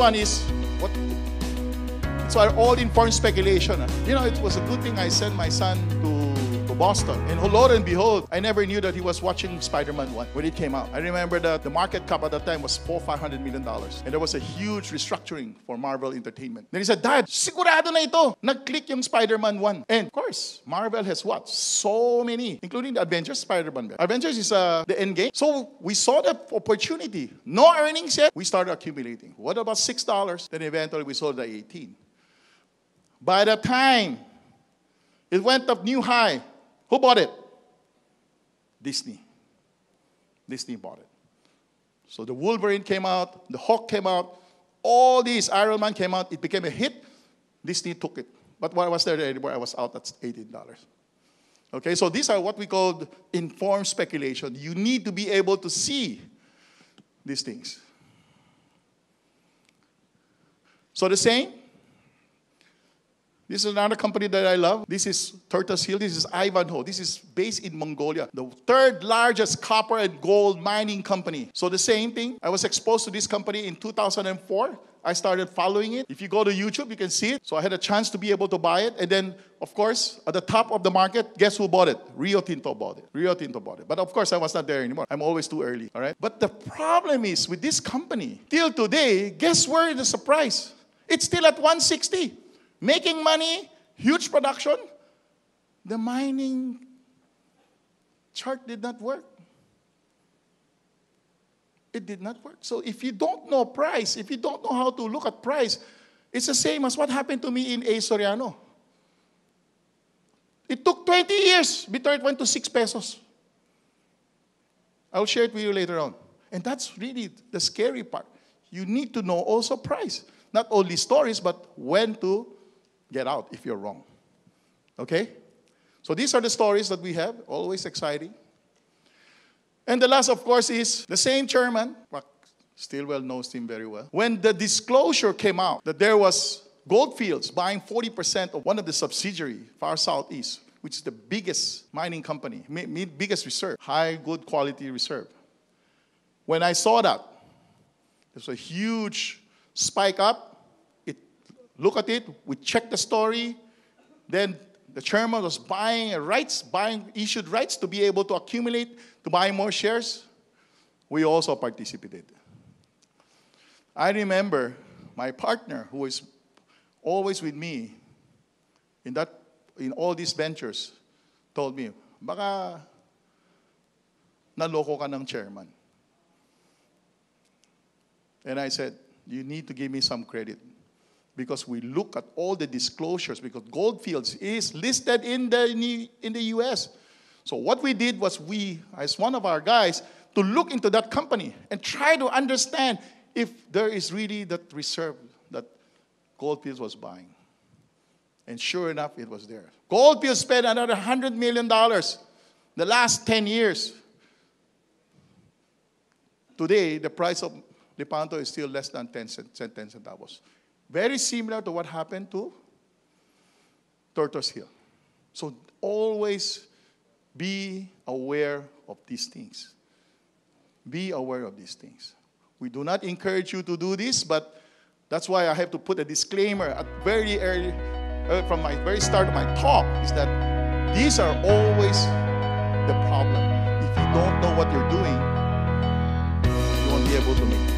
one is what? It's all informed speculation. You know, it was a good thing I sent my son to Boston. And lo and behold, I never knew that he was watching Spider-Man 1 when it came out. I remember that the market cap at that time was $400-500 million. And there was a huge restructuring for Marvel Entertainment. Then he said, Dad, sigurado na ito. Nag-click yung Spider-Man 1. And of course, Marvel has what? So many, including the Avengers, Spider-Man. Avengers is the end game. So we saw the opportunity. No earnings yet. We started accumulating. What about $6? Then eventually we sold at 18. By the time it went up new high, who bought it? Disney. Disney bought it. So the Wolverine came out, the Hulk came out, all these, Iron Man came out, it became a hit. Disney took it. But when I was there anymore, I was out at $18. Okay, so these are what we call informed speculation. You need to be able to see these things. So the same. This is another company that I love. This is Turtles Hill. This is Ivanhoe. This is based in Mongolia, the third largest copper and gold mining company. So the same thing. I was exposed to this company in 2004. I started following it. If you go to YouTube, you can see it. So I had a chance to be able to buy it. And then, of course, at the top of the market, guess who bought it? Rio Tinto bought it. Rio Tinto bought it. But of course, I was not there anymore. I'm always too early. All right. But the problem is with this company, till today, guess where the surprise? It's still at 160. Making money, huge production. The mining chart did not work. It did not work. So if you don't know price, if you don't know how to look at price, it's the same as what happened to me in A. Soriano. It took 20 years before it went to 6 pesos. I'll share it with you later on. And that's really the scary part. You need to know also price. Not only stories, but when to get out if you're wrong. Okay? So these are the stories that we have, always exciting. And the last, of course, is the same chairman, Stilwell knows him very well. When the disclosure came out that there was Goldfields buying 40% of one of the subsidiary, Far Southeast, which is the biggest mining company, biggest reserve, high, good quality reserve. When I saw that, there's a huge spike up. Look at it, we checked the story. Then the chairman was issued rights to be able to accumulate, to buy more shares. We also participated. I remember my partner, who is always with me in all these ventures, told me, baka naloko ka ng chairman. And I said, you need to give me some credit. Because we look at all the disclosures, because Goldfields is listed in the U.S. So what we did was as one of our guys, to look into that company and try to understand if there is really that reserve that Goldfields was buying. And sure enough, it was there. Goldfields spent another $100 million the last 10 years. Today, the price of Lepanto is still less than 10 centavos. Very similar to what happened to Turtles Hill. So always be aware of these things. Be aware of these things. We do not encourage you to do this, but that's why I have to put a disclaimer at very early, from my very start of my talk, is that these are always the problem. If you don't know what you're doing, you won't be able to make it.